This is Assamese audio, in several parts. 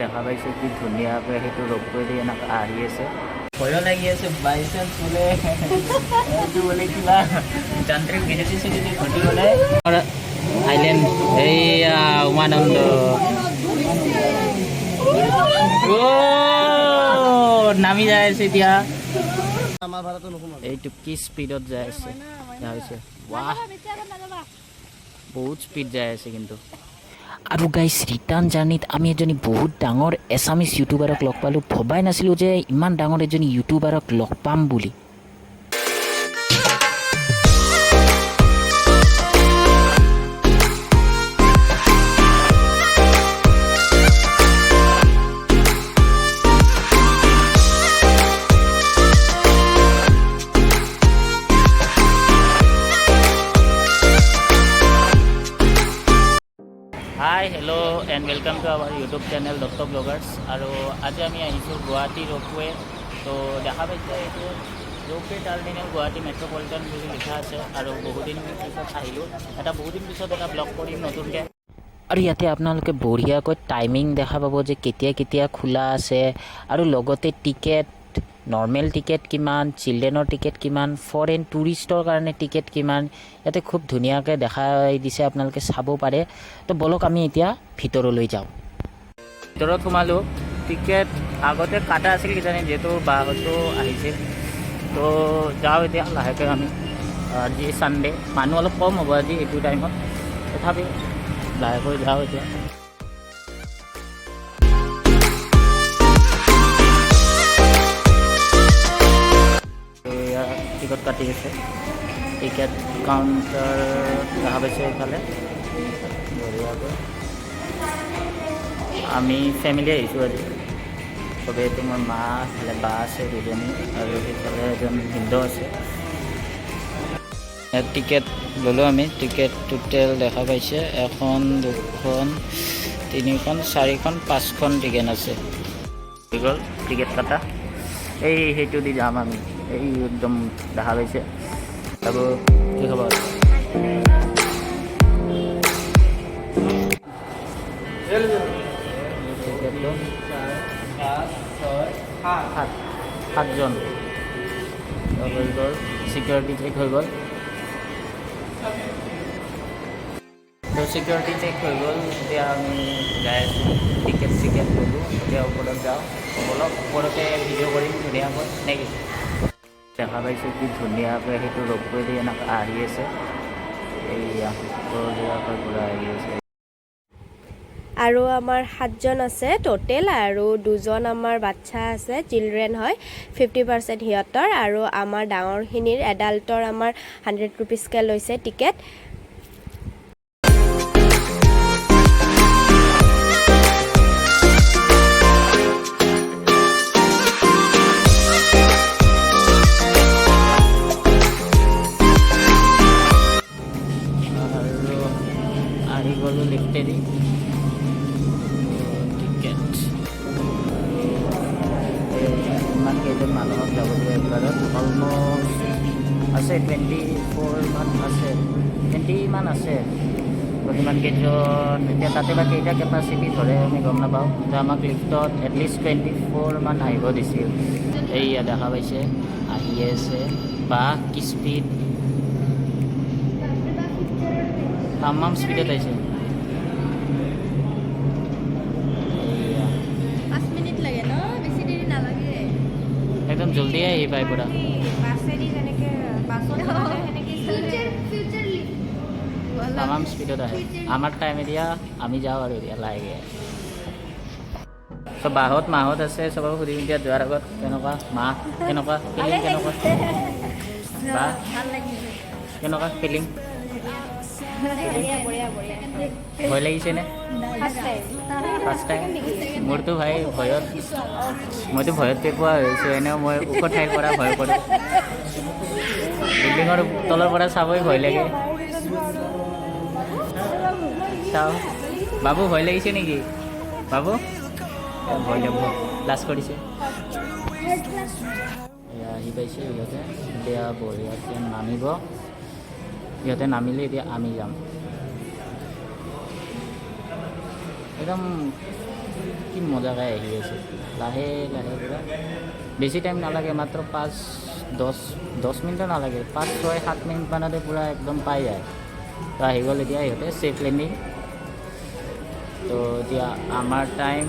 দেখা পাইছে কি ধুনীয়াকৈ সেইটো ৰ'পৱে দি এনেকৈ আহি আছে। ভয়ো লাগি আছে বাইচান্স বোলে এইটো বোলে কিবা যান্ত্ৰিক বিজুতি চিজুতি ঘটি গ'লে আইলেণ্ড এইয়া উমানন্দ নামি যাই আছে এতিয়া। এইটো কি স্পীডত যাই আছে হৈছে, ৱাহ বহুত স্পীড যাই আছে কিন্তু। আৰু গাইজ ৰিটাৰ্ণ জাৰ্ণিত আমি এজনী বহুত ডাঙৰ এছামিছ ইউটিউবাৰক লগ পালোঁ। ভবাই নাছিলোঁ যে ইমান ডাঙৰ এজনী ইউটিউবাৰক লগ পাম বুলি। Hi hello' and welcome to our YouTube channel Dutta bloggers. আৰু আজি আমি আহিছোঁ গুৱাহাটী ৰ'পৱে। তো দেখা পাইছে এইটো ৰ'পৱে টাৰ্মিনেল গুৱাহাটী মেট্ৰ'পলিটন বুলি লিখা আছে। আৰু বহুদিন পিছত আহিলোঁ, বহুদিন পিছত এটা ব্লগ কৰিম নতুনকৈ। আৰু ইয়াতে আপোনালোকে বঢ়িয়াকৈ টাইমিং দেখা পাব যে কেতিয়া কেতিয়া খোলা আছে, আৰু লগতে টিকেট, নৰ্মেল টিকেট কিমান, চিলড্ৰেনৰ টিকেট কিমান, ফৰেন টুৰিষ্টৰ কাৰণে টিকেট কিমান, ইয়াতে খুব ধুনীয়াকৈ দেখাই দিছে, আপোনালোকে চাব পাৰে। তো ব'লক আমি এতিয়া ভিতৰলৈ যাওঁ। ভিতৰত সোমালোঁ। টিকেট আগতে কাটা আছিল কিজানি, যিহেতু বাহঁতো আহিছিল। তো যাওঁ এতিয়া লাহেকৈ আমি। আজি ছানডে, মানুহ অলপ কম হ'ব আজি এইটো টাইমত, তথাপি লাহেকৈ যাওঁ এতিয়া। টিকট কাটি আছে, টিকেট কাউণ্টাৰ দেখা পাইছে এইফালে বঢ়িয়াকৈ। আমি ফেমিলি আহিছোঁ আজি চবেই। তোমাৰ মা এইফালে বা আছে দুজনী, আৰু সেইফালে এজন ভিনদেউ আছে। ইয়াত টিকেট ল'লোঁ আমি। টিকেট টোটেল দেখা পাইছে 1, 2, 3, 4, 5খন টিকেট আছে। হৈ গ'ল টিকেট কটা। সেইটো দি যাম আমি। এই একদম দেখা পাইছে। আৰু কি খবৰ? সাতজন হৈ গ'ল। ছিকিউৰিটি চেক হৈ গ'ল। তো ছিকিউৰিটি চেক হৈ গ'ল। এতিয়া আমি যাই আছোঁ, টিকেট ল'লোঁ। এতিয়া ওপৰত যাওঁ, অলপ ওপৰতে ভিডিঅ' কৰিম ধুনীয়াকৈ নেকি। দেখা পাইছোঁ কি ধুনীয়াকৈ সেইটো ৰ'পৱে দি এনেকৈ আহি আছে। এইয়া বঢ়িয়াকৈ পূৰা আহি আছে। আৰু আমাৰ 7জন আছে টোটেল, আৰু 2জন আমাৰ বাচ্ছা আছে, চিলড্ৰেন হয়। 50% সিহঁতৰ, আৰু আমাৰ ডাঙৰখিনিৰ এডাল্টৰ আমাৰ 100 ৰুপিজকৈ লৈছে টিকেট। আহি গ'লোঁ লিফ্টেদি। টিকেট ইমান কেইজন মানুহক যাব দিয়ে একবাৰত। অলমষ্ট আছে 24 মান আছে, 20 মান আছে। তো সিমান কেইজন এতিয়া তাতে বা কেইটা কেপাচিটি ধৰে আমি গম নাপাওঁ। তো আমাক লিফ্টত এটলিষ্ট 24 মান আহিব দিছিল। এইয়া দেখা পাইছে আহি আছে। বা কি স্পীড, তামাম স্পীডত আহিছে। একদম জলদিয়ে আহি পায় পূৰা। তামাম স্পীডত আহে। আমাৰ টাইম এতিয়া আমি যাওঁ আৰু এতিয়া লাহেকৈ। চব মাহত আছে, চবক সুধিম এতিয়া যোৱাৰ আগত কেনেকুৱা মাহ, কেনেকুৱা ফিলিং, কেনেকুৱা বা কেনেকুৱা ফিলিং? ভয় লাগিছেনে? First time. মোৰতো ভাই মইতো ভয়ত পেপুৱা হৈছোঁ। এনেও মই ওখ ঠাইৰ পৰা ভয় কৰোঁ, বিল্ডিঙৰ তলৰ পৰা চাবই ভয় লাগে। চাওঁ বাবু ভয় লাগিছে নেকি? বাবু ভয় লাগিব, লাজ কৰিছে। এয়া আহি পাইছে ইহঁতে। এতিয়া বঢ়িয়াকৈ নামিব। ইহঁতে নামিলে এতিয়া আমি যাম। একদম কি মজাকৈ আহি আছে লাহে লাহে পূৰা বেছি টাইম নালাগে মাত্ৰ 5-10 মিনিটো নালাগে 5-6-7 মিনিট মানতে পূৰা একদম পাই যায় তো আহি গ'ল এতিয়া সিহঁতে ছেফ লেণ্ডিং তো এতিয়া আমাৰ টাইম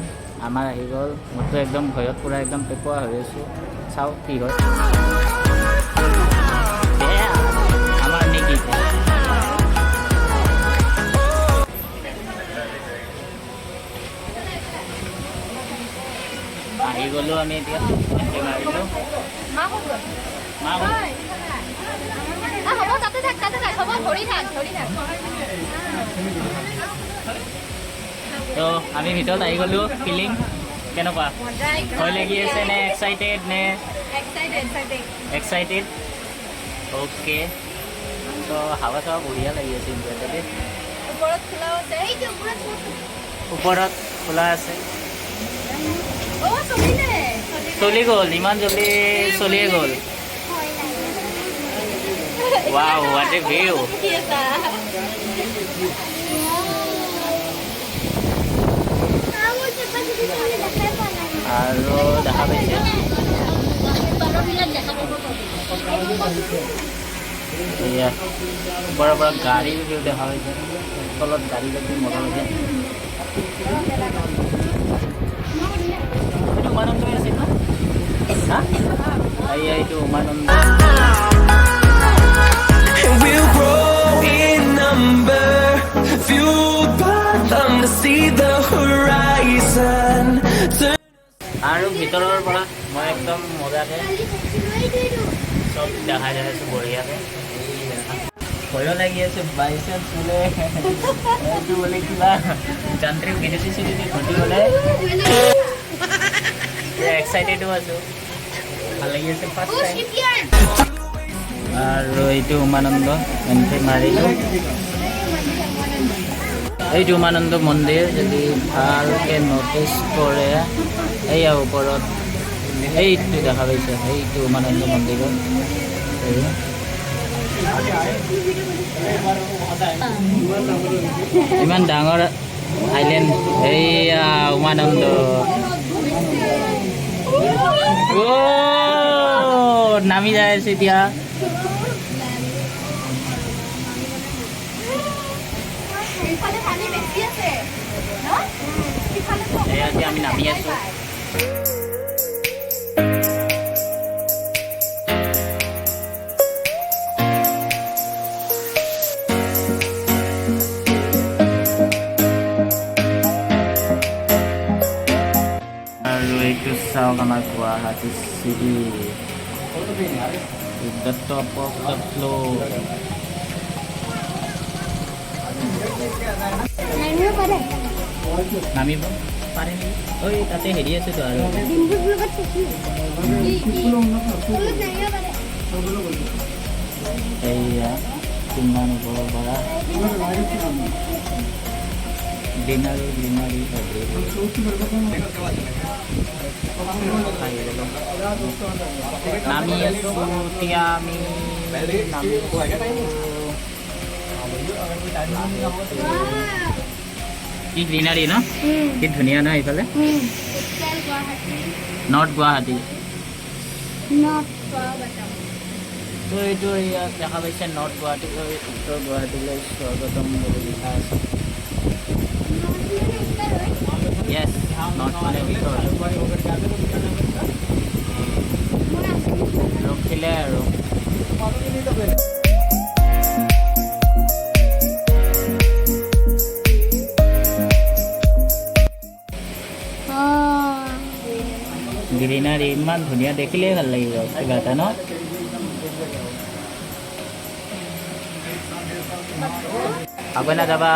আমাৰ আহি গ'ল মইতো একদম ভয়ত পূৰা একদম পেপুৱা হৈ আছোঁ চাওঁ কি হয় আমাৰ নেকি আহি গ'লোঁ আমি এতিয়া এণ্ট্ৰি মাৰিলোঁ মা তো আমি ভিতৰত আহি গ'লোঁ ফিলিং কেনেকুৱা ভয় লাগি আছে নে এক্সাইটেড নে এক্সাইটেড অ'কে তো হাৱা চাৱা বঢ়িয়া লাগি আছে ইণ্টাৰনেটে ওপৰত খোলা আছে চলি গ'ল ইমান জলদি চলিয়ে গ'ল ৱাও হোৱাট এ ভিউ আৰু দেখা পাইছে এয়া ওপৰৰ পৰা গাড়ীৰ ভিউ দেখা পাইছে তলত গাড়ী গাড়ী মজা লাগে এইটো উমানন্দ আছে ন হা এইটো Umananda We'll grow in number, fueled by them to see the horizon. আৰু ভিতৰৰ পৰা মই একদম মজাকৈ চব দেখাই দেখাইছোঁ বঢ়িয়াকৈ ভয়ো লাগি আছে বাইচান্স বোলে এইটো বোলে কিবা যান্ত্ৰিক বিজুতি চিজুতি ঘটি গ'লে এক্সাইটেডো আছোঁ ভাল লাগি আছে ফাৰ্ষ্ট টাইম আৰু এইটো উমানন্দ এণ্ট্ৰি মাৰিলোঁ এইটো উমানন্দ মন্দিৰ যদি ভালকৈ ন'টিছ কৰে এইয়া ওপৰত এইটো দেখা পাইছে এইটো উমানন্দ মন্দিৰত ইমান ডাঙৰ আইলেণ্ড এইয়া উমানন্দ নামি যাই আছে এতিয়া এতিয়া আমি নামি আছোঁ আৰু এইটো চাওক আমাৰ Guwahati city the top of the floor নামিব পাৰে নেকি ঐ তাতে হেৰি আছেতো আৰু এইয়া কিমান ওপৰৰ পৰা গ্ৰীনাৰী গ্ৰীনাৰী নামি আছোঁ এতিয়া আমি নামি কি গ্ৰীনাৰী ন কি ধুনীয়া ন এইফালে নৰ্থ গুৱাহাটী তো এইটো ইয়াত দেখা পাইছে নৰ্থ গুৱাহাটীলৈ উত্তৰ গুৱাহাটীলৈ স্বাগতম বুলি লিখা আছে য়েছ নৰ্থ মানে উত্তৰ ৰখিলে আৰু গ্ৰীনাৰী ইমান ধুনীয়া দেখিলেই ভাল লাগিব কিবা এটা ন আগলৈ নাযাবা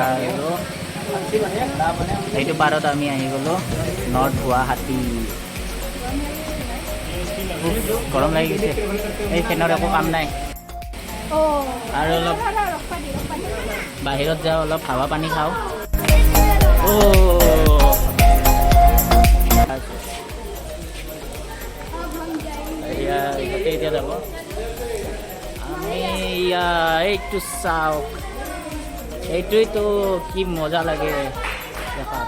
আৰু এইটো পাৰত আমি আহি গ'লোঁ নৰ্থ গুৱাহাটী গৰম লাগি গৈছে এই ফেনৰ একো কাম নাই আৰু অলপ বাহিৰত যাওঁ অলপ হাৱা পানী খাওঁ এতিয়া যাব আমি এইটো চাওক এইটোৱেইতো কি মজা লাগে দেখাত।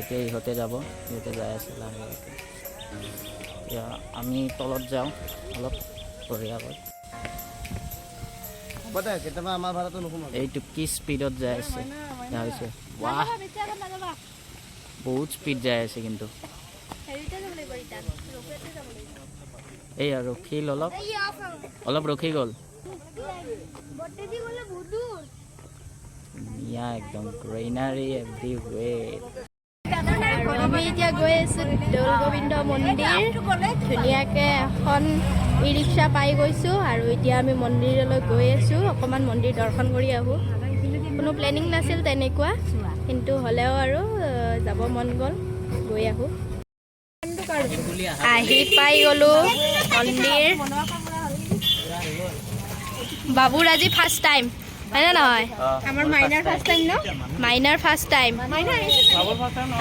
এতিয়া ইহঁতে যাব, ইহঁতে যাই আছে লাহে লাহে। এতিয়া আমি তলত যাওঁ অলপ বঢ়িয়াকৈ। এইটো কি স্পীডত যাই আছে হৈছে, ৱাহ বহুত স্পীড যাই আছে কিন্তু। এই আৰু ৰখিল অলপ অলপ ৰখি গ'ল। ধুনীয়া একদম গ্ৰীনাৰী এভৰিৱেৰ। আমি এতিয়া গৈ আছো দৌল গোবিন্দ মন্দিৰ। ধুনীয়াকৈ এখন ই ৰিক্সা পাই গৈছো আৰু এতিয়া আমি মন্দিৰলৈ গৈ আছো। অকণমান মন্দিৰ দৰ্শন কৰি আহোঁ। কোনো প্লেনিং নাছিল তেনেকুৱা, কিন্তু হ'লেও আৰু যাব মন গ'ল, গৈ আহোঁ। আহি পাই গ'লো মন্দিৰ। বাবুৰ আজি ফাৰ্ষ্ট টাইম হয়নে নহয়? আমাৰ মাইনাৰ ফাৰ্ষ্ট টাইম ন? মাইনাৰ ফাৰ্ষ্ট টাইম।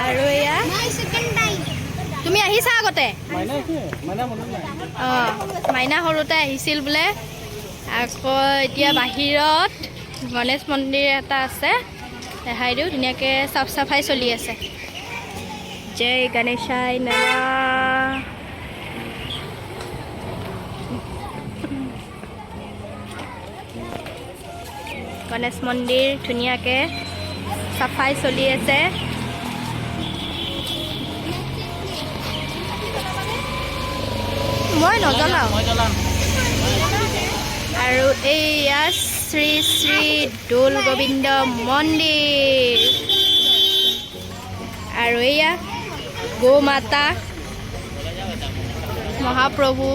আৰু এয়া তুমি আহিছা আগতে? অঁ, মাইনা সৰুতে আহিছিল বোলে। আকৌ এতিয়া বাহিৰত গণেশ মন্দিৰ এটা আছে, দেখাই দিওঁ। ধুনীয়াকৈ চাফ চাফাই চলি আছে। জয় গণেশাই নমঃ। গণেশ মন্দিৰ ধুনীয়াকৈ চাফাই চলি আছে। মই নজ্বলাওঁ। আৰু এইয়া শ্ৰী শ্ৰী দৌল গোবিন্দ মন্দিৰ। আৰু এয়া গৌ মাতা মহাপ্ৰভু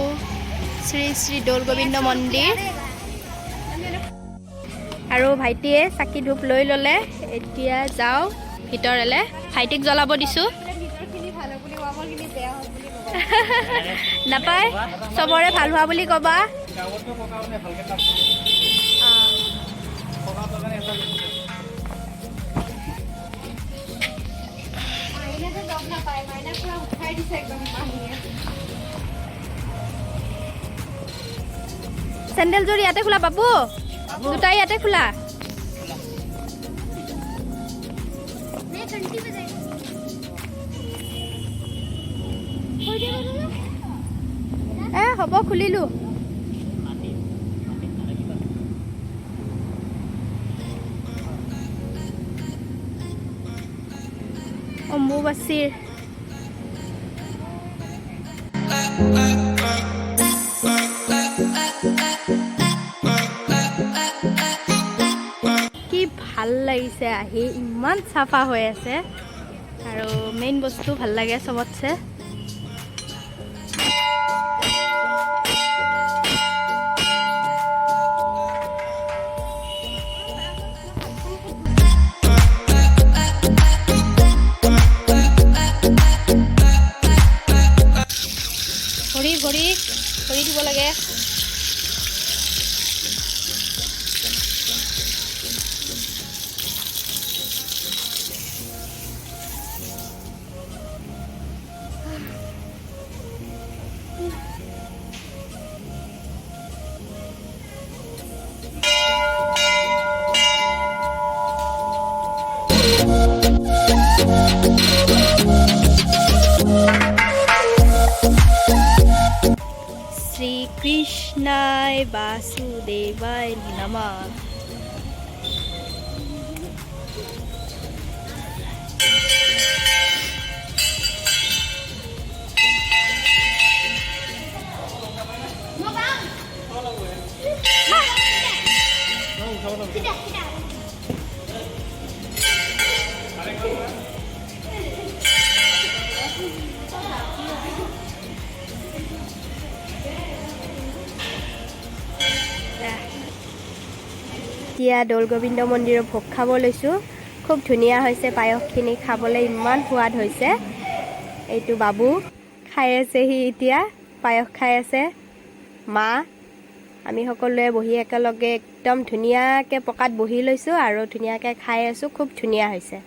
শ্ৰী শ্ৰী দৌল গোবিন্দ মন্দিৰ। আৰু ভাইটিয়ে চাকি ধূপ লৈ ল'লে। এতিয়া যাওঁ ভিতৰলৈ, ভাইটিক জ্বলাব দিছোঁ। নাপায়, চবৰে ভাল হোৱা বুলি ক'বা। চেণ্ডেলযোৰ ইয়াতে খোলা বাবু, জোতা ইয়াতে খোলা। হ'ব খুলিলোঁ। অম্বুবাচীৰ কি ভাল লাগিছে আহি, ইমান চাফা হৈ আছে। আৰু মেইন বস্তু ভাল লাগে চবতছে। ভৰি দিব লাগে। শ্ৰীকৃষ্ণায় বাসুদেবায় নমঃ। এতিয়া দৌল গোবিন্দ মন্দিৰৰ ভোগ খাব লৈছোঁ। খুব ধুনীয়া হৈছে পায়সখিনি খাবলৈ ইমান সোৱাদ হৈছে এইটো বাবু খাই আছে সি এতিয়া পায়স খাই আছে মা আমি সকলোৱে বহি একেলগে একদম ধুনীয়াকৈ পকাত বহি লৈছোঁ আৰু ধুনীয়াকৈ খাই আছোঁ খুব ধুনীয়া হৈছে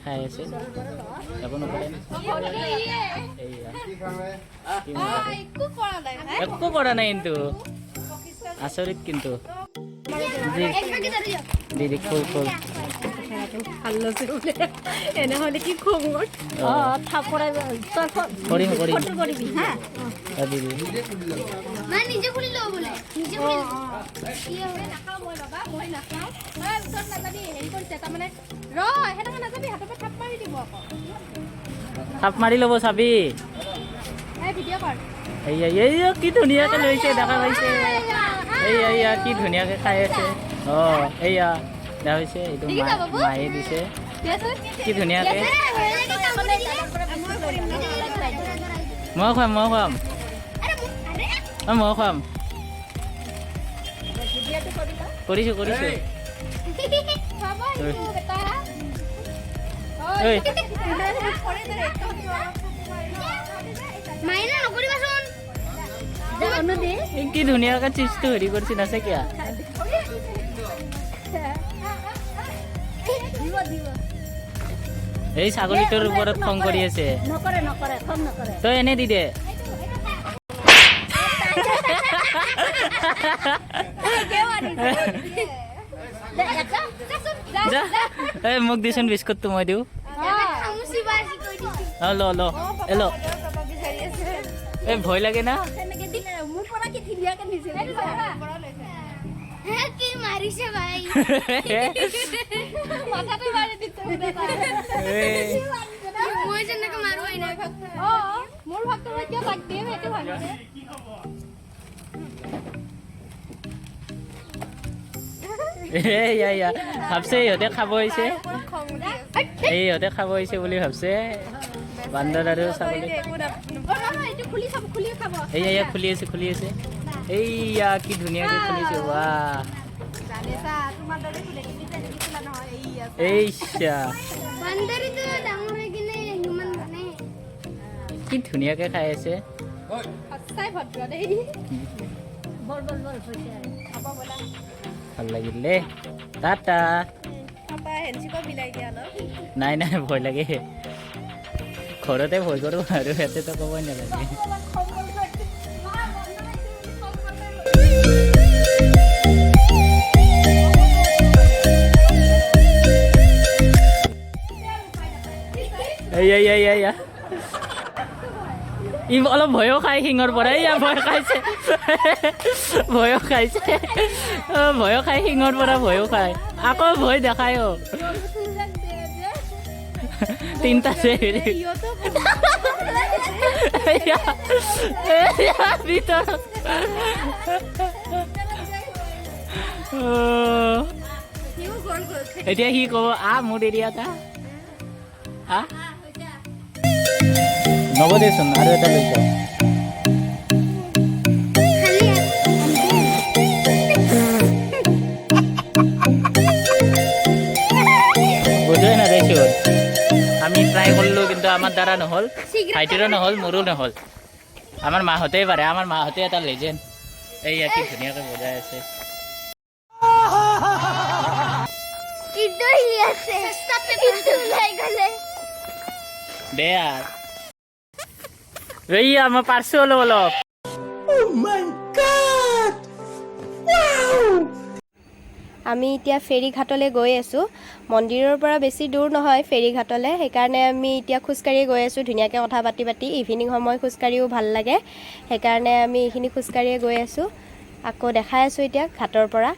খাই আছে একো নকৰে একো কৰা নাই কিন্তু আচৰিত কিন্তু দিদি খুব খুব এনেহ'লে কি খুব কৰিম কৰিম দিদি নিজে খুলি লওঁ বোলে নিজে খুলি নাখাওঁ মই বাবা মই নাখাওঁ ওচৰত নাযাবি হেৰি কৰিছে তাৰমানে সেনেকৈ নাযাবি হাতৰ পৰা থাপ মাৰি দিব আকৌ থাপ মাৰি ল'ব চাবি ভিডিঅ' কৰ এইয়া কি ধুনীয়াকৈ লৈছে দেখা পাইছে এইয়া কি ধুনীয়াকৈ খাই আছে এইয়া দেখা পাইছে এইটো মায়ে দিছে কি ধুনীয়াকৈ মই খুৱাম মই খুৱাম কৰিছোঁ কি ধুনীয়াকৈ চিজটো হেৰি কৰিছে নাছে কিয়া এই ছাগলীটোৰ ওপৰত খং কৰি আছে তই এনে দি দে মোক দিচোন বিস্কুটটো মই দিওঁ ল এই ভয় লাগে না কি মাৰিছে ভাই মাথাটো মাৰি দিছে মই যেনেকৈ মাৰোৱাই নাই মোৰ ভাগটো কিয় তাক দিয়ে সেইটো ভাবিছে ভাবছে ইহঁতে খাব আহিছে ইহঁতে খাব আহিছে বুলি ভাবছে বান্দৰ আৰু ছাগলী এইয়া খুলি আছে এইয়া কি ধুনীয়াকৈ খুলিছে ৱাহ এইয়া কি ধুনীয়াকৈ খাই আছে ভাল লাগিল দেই টাটা নাই ভয় লাগে ঘৰতে ভয় কৰোঁ আৰু ইয়াতেতো ক'বই নালাগে এইয়া ই অলপ ভয়ো খাই শিঙৰ পৰা এয়া ভয় খাইছে ভয়ো খাই শিঙৰ পৰা ভয়ো খায় আকৌ ভয় দেখায় তিনিটা ভিতৰত এতিয়া সি ক'ব মোৰ এৰিয়াটা নব দেচোন আৰু এটা লৈ যাওঁ বুজোই নাযাইছো আমি ট্ৰাই কৰিলোঁ কিন্তু আমাৰ দ্বাৰা নহ'ল ভাইটিৰো নহ'ল মোৰো নহ'ল আমাৰ মাহঁতেই পাৰে আমাৰ মাহঁতে এটা লেজেণ্ড এইয়া কি ধুনীয়াকৈ বজাই আছে বেয়া এইয়া মই পাৰছোঁ অলপ আমি এতিয়া ফেৰীঘাটলৈ গৈ আছোঁ মন্দিৰৰ পৰা বেছি দূৰ নহয় ফেৰীঘাটলৈ সেইকাৰণে আমি এতিয়া খোজকাঢ়ি গৈ আছোঁ ধুনীয়াকৈ কথা পাতি ইভিনিং সময় খোজকাঢ়িও ভাল লাগে সেইকাৰণে আমি এইখিনি খোজকাঢ়িয়ে গৈ আছোঁ আকৌ দেখাই আছোঁ এতিয়া ঘাটৰ পৰা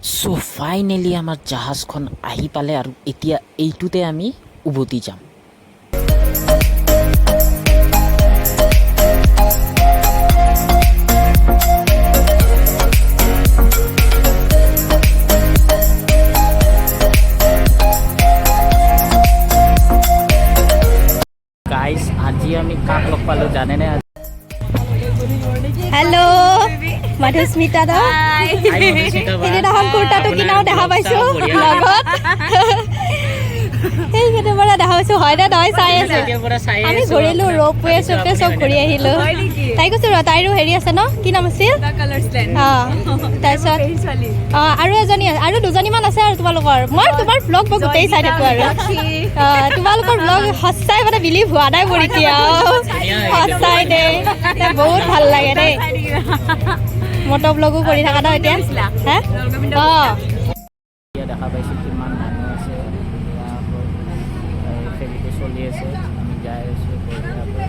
চ' ফাইনেলি আমাৰ জাহাজখন আহি পালে আৰু এতিয়া এইটোতে আমি উভতি যাম। গাইজ আজি আমি কাক লগ পালোঁ জানেনে? হেল্ল' মধুস্মিতা দা সেইদিনাখন কুৰ্তাটো কিনাও দেখা পাইছো লগত সেইকেইটা পৰা দেখা পাইছো হয় নে নহয় চাই আছো আমি ঘূৰিলো ৰ'পৱে চপৱে চব ঘূৰি আহিলো তাই কৈছো তাইৰো হেৰি আছে ন কি নাম আছিল তাৰপিছত আৰু এজনী আৰু দুজনীমান আছে আৰু তোমালোকৰ মই তোমাৰ ব্লগ মই গোটেই চাই থাকো আৰু তোমালোকৰ ব্লগ সঁচাই মানে বিলিভ হোৱা নাই মোৰ এতিয়া সঁচাই দেই বহুত ভাল লাগে দেই মটৰ ব্লগো কৰি থাকা ন এতিয়া হা দেখা পাইছোঁ কিমান মানুহ আছে ফেৰীটো চলি আছে আমি যাই আছোঁ বঢ়িয়াকৈ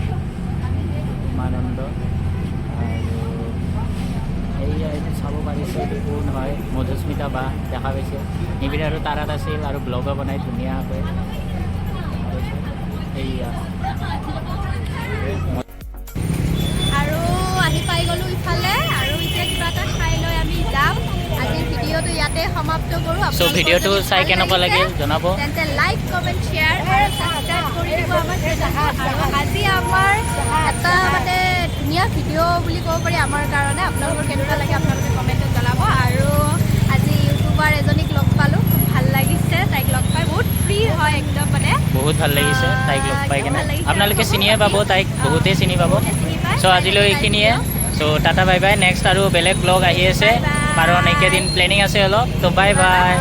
উমানন্দ আৰু এইয়া এইটো চাব পাৰিছে এইটো কোন হয় মধুস্মিতা বা দেখা পাইছে এইপিনে আৰু তাৰাত আছিল আৰু ব্লগো বনাই ধুনীয়াকৈ এইয়া আৰু আহি পাই গ'লোঁ ইফালে আৰু এতিয়া কিবা এটা খাই লৈ আমি যাম আজিৰ ভিডিঅ'টো ইয়াতে সমাপ্ত কৰোঁ চ' ভিডিঅ'টো চাই কেনেকুৱা লাগিল জনাব তেন্তে লাইক কমেণ্ট শ্বেয়াৰ আৰু ছাবস্ক্ৰাইব কৰি দিব আমাৰ চেনেলটো আৰু আজি আমাৰ এটা মানে ধুনীয়া ভিডিঅ' বুলি ক'ব পাৰি আমাৰ কাৰণে আপোনালোকৰ কেনেকুৱা লাগে আপোনালোকে কমেণ্টত জনাব আৰু আজি ইউটিউবাৰ এজনীক লগ পালোঁ খুব ভাল লাগিছে তাইক লগ পাই বহুত ফ্ৰী হয় একদম মানে বহুত ভাল লাগিছে তাইক লগ পাই কেনে আপোনালোকে চিনিয়ে পাব তাইক বহুতেই চিনি পাব চ' আজিলৈ এইখিনিয়ে চ' টাটা বাই বাই নেক্সট আৰু বেলেগ ব্লগ আহি আছে কাৰণ এইকেইদিন প্লেনিং আছে অলপ ত' বাই বাই